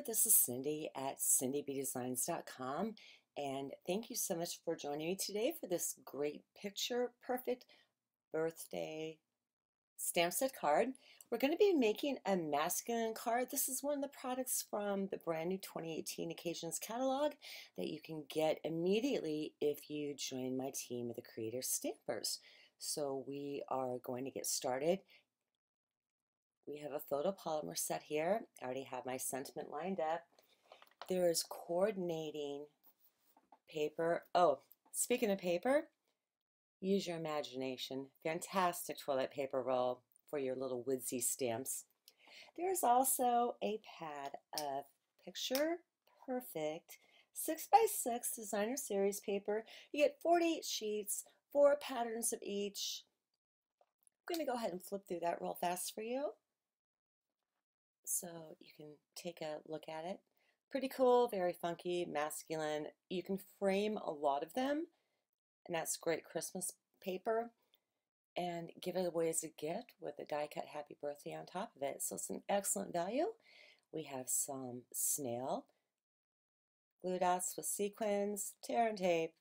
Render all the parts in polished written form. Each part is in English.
there, this is Cindy at cindybdesigns.com, and thank you so much for joining me today for this great picture perfect birthday stamp set card. We're going to be making a masculine card. This is one of the products from the brand new 2018 Occasions catalog that you can get immediately if you join my team of the Creator Stampers. So we are going to get started. We have a photopolymer set here. I already have my sentiment lined up. There is coordinating paper. Oh, speaking of paper, use your imagination. Fantastic toilet paper roll for your little woodsy stamps. There's also a pad of picture perfect 6x6 designer series paper. You get 48 sheets, 4 patterns of each. I'm going to go ahead and flip through that real fast for you, so you can take a look at it. Pretty cool, very funky, masculine. You can frame a lot of them, and that's great Christmas paper, and give it away as a gift with a die cut happy birthday on top of it. So it's an excellent value. We have some snail, glue dots with sequins, tear and tape,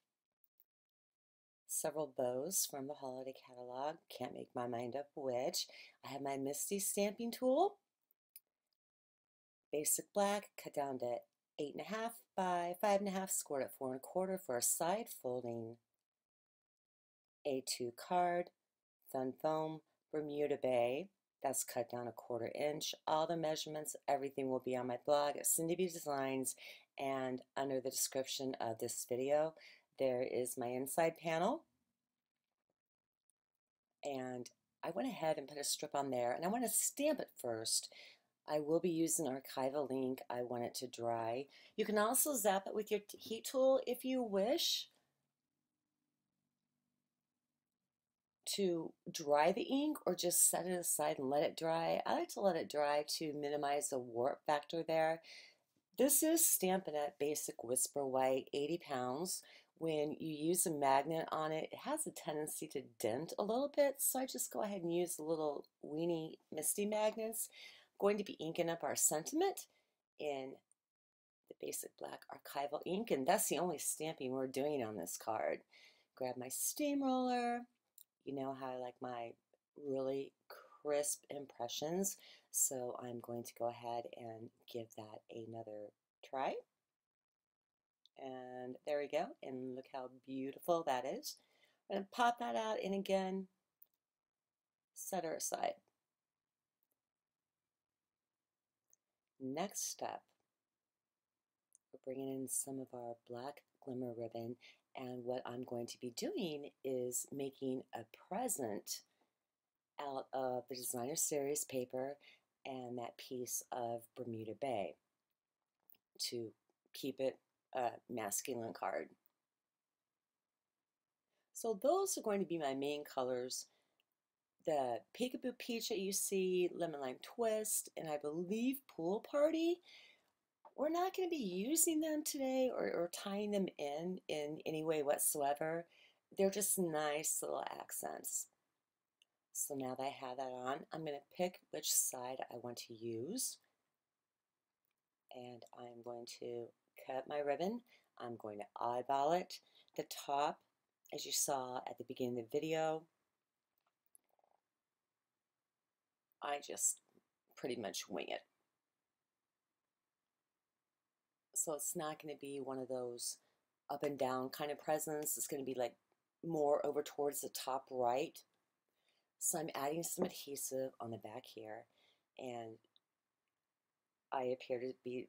several bows from the holiday catalog. Can't make my mind up which. I have my Misty stamping tool. Basic black, cut down to 8.5 by 5.5, scored at 4.25 for a side folding A2 card, Fun Foam, Bermuda Bay. That's cut down a 1/4 inch. All the measurements, everything will be on my blog at Cindy B Designs, and under the description of this video, there is my inside panel. And I went ahead and put a strip on there, and I want to stamp it first. I will be using archival ink. I want it to dry. You can also zap it with your heat tool if you wish to dry the ink, or just set it aside and let it dry. I like to let it dry to minimize the warp factor there. This is Stampin' at Basic Whisper White, 80 pounds. When you use a magnet on it, it has a tendency to dent a little bit, so I just go ahead and use the little weenie Misty magnets. I'm going to be inking up our sentiment in the basic black archival ink, and that's the only stamping we're doing on this card. Grab my steamroller. You know how I like my really crisp impressions, so I'm going to go ahead and give that another try. And there we go, and look how beautiful that is. I'm going to pop that out, and again, set her aside. Next step, we're bringing in some of our black glimmer ribbon, and what I'm going to be doing is making a present out of the designer series paper and that piece of Bermuda Bay to keep it a masculine card. So those are going to be my main colors. The Peekaboo Peach that you see, Lemon Lime Twist, and I believe Pool Party. We're not going to be using them today or tying them in any way whatsoever. They're just nice little accents. So now that I have that on, I'm going to pick which side I want to use. And I'm going to cut my ribbon. I'm going to eyeball it. The top, as you saw at the beginning of the video, I just pretty much wing it. So it's not going to be one of those up and down kind of presents. It's going to be like more over towards the top right. So I'm adding some adhesive on the back here, and I appear to be,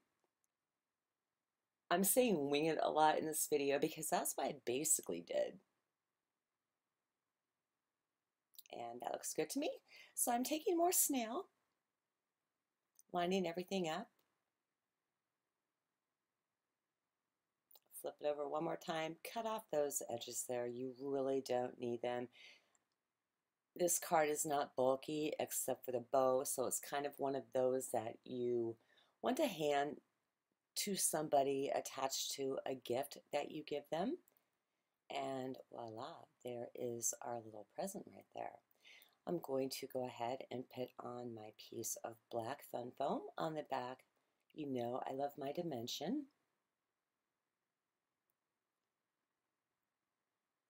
I'm saying wing it a lot in this video because that's what I basically did. And that looks good to me. So I'm taking more snail, lining everything up. Flip it over one more time, cut off those edges there. You really don't need them. This card is not bulky except for the bow, so it's kind of one of those that you want to hand to somebody attached to a gift that you give them. And voila, there is our little present right there. I'm going to go ahead and put on my piece of black Fun Foam on the back You know I love my dimension.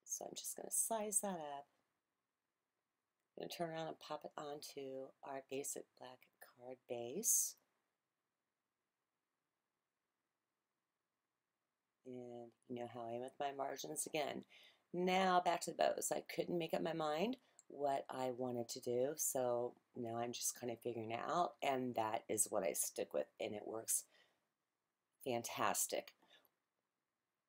So I'm just going to size that up. I'm going to turn around and pop it onto our basic black card base. And you know how I am with my margins again. Now back to the bows. I couldn't make up my mind what I wanted to do, so now I'm just kind of figuring it out, and that is what I stick with, and it works fantastic.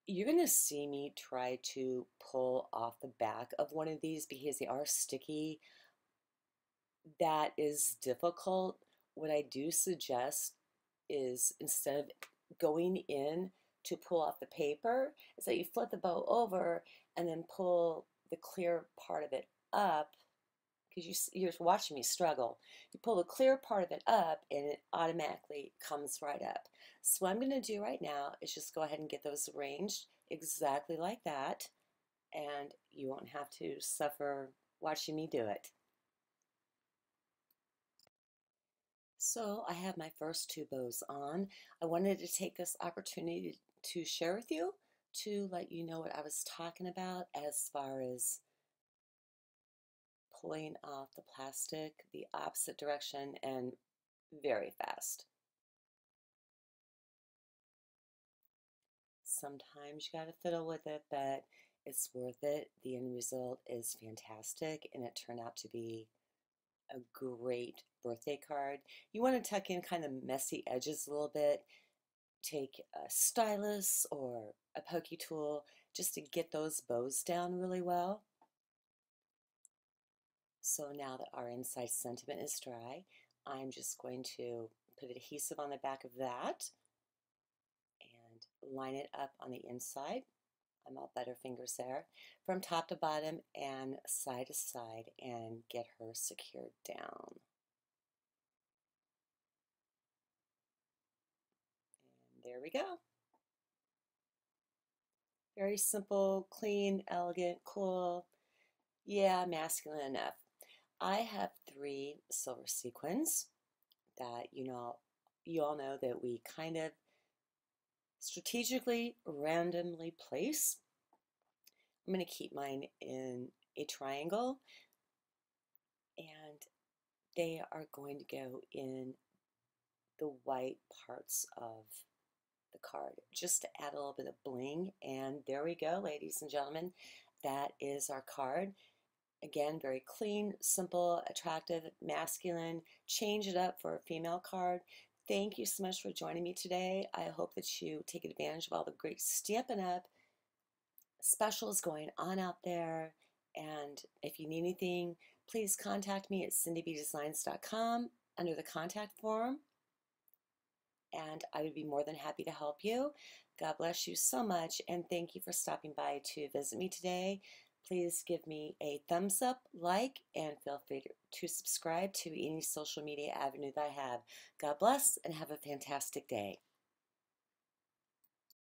You're going to see me try to pull off the back of one of these because they are sticky. That is difficult. What I do suggest is instead of going in to pull off the paper, is that you flip the bow over and then pull the clear part of it up, because you're watching me struggle. You pull the clear part of it up and it automatically comes right up. So what I'm going to do right now is just go ahead and get those arranged exactly like that, and you won't have to suffer watching me do it. So I have my first two bows on. I wanted to take this opportunity to share with you, to let you know what I was talking about as far as pulling off the plastic the opposite direction and very fast. Sometimes you gotta fiddle with it, but it's worth it. The end result is fantastic, and it turned out to be a great birthday card. You want to tuck in kind of messy edges a little bit. Take a stylus or a pokey tool just to get those bows down really well. So now that our inside sentiment is dry, I'm just going to put adhesive on the back of that and line it up on the inside. I'm all butterfingers there, from top to bottom and side to side, and get her secured down. And there we go. Very simple, clean, elegant, cool. Yeah, masculine enough. I have 3 silver sequins that you all know that we kind of strategically randomly place. I'm going to keep mine in a triangle, and they are going to go in the white parts of the card just to add a little bit of bling. And there we go, ladies and gentlemen. That is our card. Again, very clean, simple, attractive, masculine. Change it up for a female card. Thank you so much for joining me today. I hope that you take advantage of all the great Stampin' Up! Specials going on out there. And if you need anything, please contact me at cindybdesigns.com under the contact form, and I would be more than happy to help you. God bless you so much, and thank you for stopping by to visit me today. Please give me a thumbs up, like, and feel free to subscribe to any social media avenue that I have. God bless, and have a fantastic day.